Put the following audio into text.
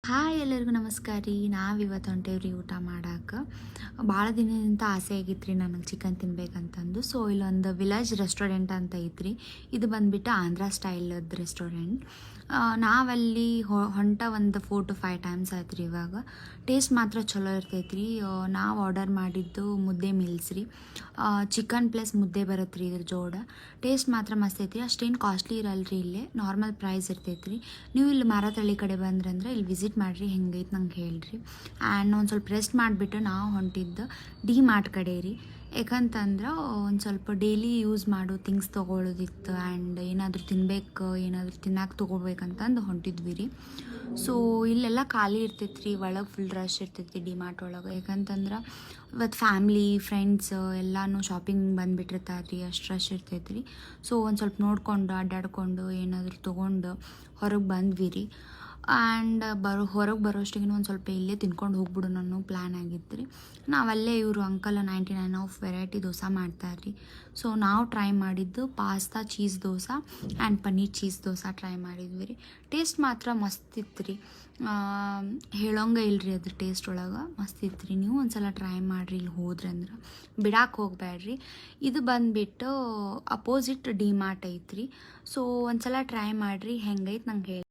Hi ಎಲ್ಲರಿಗೂ ನಮಸ್ಕಾರ ರೀ. ನಾವಿವತ್ತು ಹೊಂಟೇವ್ರಿ ಊಟ ಮಾಡಕ್ಕೆ. ಭಾಳ ದಿನದಿಂದ ಆಸೆ ಆಗಿತ್ತು ರೀ ನನಗೆ ಚಿಕನ್ ತಿನ್ಬೇಕಂತಂದು. ಸೊ ಇಲ್ಲೊಂದು ವಿಲೇಜ್ ರೆಸ್ಟೋರೆಂಟ್ ಅಂತ ಐತ್ರಿ. ಇದು ಬಂದುಬಿಟ್ಟು ಆಂಧ್ರ ಸ್ಟೈಲದ್ದು ರೆಸ್ಟೋರೆಂಟ್. ನಾವಲ್ಲಿ ಹೊಂಟ ಒಂದು 4 to 5 ಟೈಮ್ಸ್ ಆಯ್ತು ರೀ ಇವಾಗ. ಟೇಸ್ಟ್ ಮಾತ್ರ ಚಲೋ ಇರ್ತೈತೆ ರೀ. ನಾವು ಆರ್ಡರ್ ಮಾಡಿದ್ದು ಮುದ್ದೆ ಮೀಲ್ಸ್ ರೀ. ಚಿಕನ್ ಪ್ಲಸ್ ಮುದ್ದೆ ಬರುತ್ತೆ ರೀ ಇದ್ರ ಜೋಡ. ಟೇಸ್ಟ್ ಮಾತ್ರ ಮಸ್ತ್ ಐತಿ. ಅಷ್ಟೇನು ಕಾಸ್ಟ್ಲಿ ಇರಲ್ಲ ರೀ. ಇಲ್ಲೇ ನಾರ್ಮಲ್ ಪ್ರೈಸ್ ಇರ್ತೈತೆ ರೀ. ನೀವು ಇಲ್ಲಿ ಮಾರತಳ್ಳಿ ಕಡೆ ಬಂದ್ರಂದ್ರೆ ಇಲ್ಲಿ ವಿಸಿಟ್ ಮಾಡಿರಿ, ಹೆಂಗೈತೆ ನಂಗೆ ಹೇಳ್ರಿ. ಆ್ಯಂಡ್ ಒಂದು ಸ್ವಲ್ಪ ರೆಸ್ಟ್ ಮಾಡಿಬಿಟ್ಟು ನಾವು ಹೊಂಟಿದ್ದು ಡಿ ಮಾರ್ಟ್ ಕಡೆ ರೀ. ಯಾಕಂತಂದ್ರೆ ಒಂದು ಸ್ವಲ್ಪ ಡೈಲಿ ಯೂಸ್ ಮಾಡೋ ಥಿಂಗ್ಸ್ ತೊಗೊಳೋದಿತ್ತು. ಆ್ಯಂಡ್ ಏನಾದರೂ ತಿನ್ಬೇಕು, ಏನಾದರೂ ತಿನ್ನಕ್ಕೆ ತೊಗೋಬೇಕಂತಂದು ಹೊಂಟಿದ್ವಿ ರೀ. ಸೊ ಇಲ್ಲೆಲ್ಲ ಖಾಲಿ ಇರ್ತೈತೆ ರೀ. ಒಳಗೆ ಫುಲ್ ರಶ್ ಇರ್ತೈತಿ ಡಿ ಮಾರ್ಟ್ ಒಳಗೆ. ಯಾಕಂತಂದ್ರೆ ಇವತ್ತು ಫ್ಯಾಮ್ಲಿ ಫ್ರೆಂಡ್ಸ್ ಎಲ್ಲನೂ ಶಾಪಿಂಗ್ ಬಂದುಬಿಟ್ಟಿರ್ತಾರೆ ರೀ. ಅಷ್ಟು ರಶ್ ಇರ್ತೈತೆ ರೀ. ಸೊ ಒಂದು ಸ್ವಲ್ಪ ನೋಡಿಕೊಂಡು ಅಡ್ಡಾಡ್ಕೊಂಡು ಏನಾದರೂ ತೊಗೊಂಡು ಹೊರಗೆ ಬಂದ್ವಿ ರೀ. ಆ್ಯಂಡ್ ಹೊರಗೆ ಬರೋಷ್ಟಿಗೆ ಒಂದು ಸ್ವಲ್ಪ ಇಲ್ಲೇ ತಿನ್ಕೊಂಡು ಹೋಗ್ಬಿಡು ಅನ್ನೋ ಪ್ಲ್ಯಾನ್ ಆಗಿತ್ತು ರೀ. ನಾವಲ್ಲೇ ಇವರು ಅಂಕಲ್ 99 ಆಫ್ ವೆರೈಟಿ ದೋಸೆ ಮಾಡ್ತಾರೆ ರೀ. ಸೊ ನಾವು ಟ್ರೈ ಮಾಡಿದ್ದು pasta cheese dosa and paneer cheese dosa try ಮಾಡಿದ್ವಿ ರೀ. ಟೇಸ್ಟ್ ಮಾತ್ರ ಮಸ್ತ್ ಇತ್ತು ರೀ. ಹೇಳೋಂಗೆ ಇಲ್ರಿ ಅದ್ರ ಟೇಸ್ಟ್ ಒಳಗೆ ಮಸ್ತ್ ಇತ್ತು ರೀ. ನೀವು ಒಂದು ಸಲ ಟ್ರೈ ಮಾಡಿರಿ ಇಲ್ಲಿ ಹೋದ್ರಂದ್ರೆ. ಬಿಡಾಕೆ ಹೋಗ್ಬೇಡ್ರಿ. ಇದು ಬಂದುಬಿಟ್ಟು ಅಪೋಸಿಟ್ ಡಿ ಮಾರ್ಟ್ ಐತ್ರಿ. ಸೊ ಒಂದು ಸಲ ಟ್ರೈ ಮಾಡಿರಿ, ಹೆಂಗೈತೆ ನಂಗೆ ಹೇಳಿ.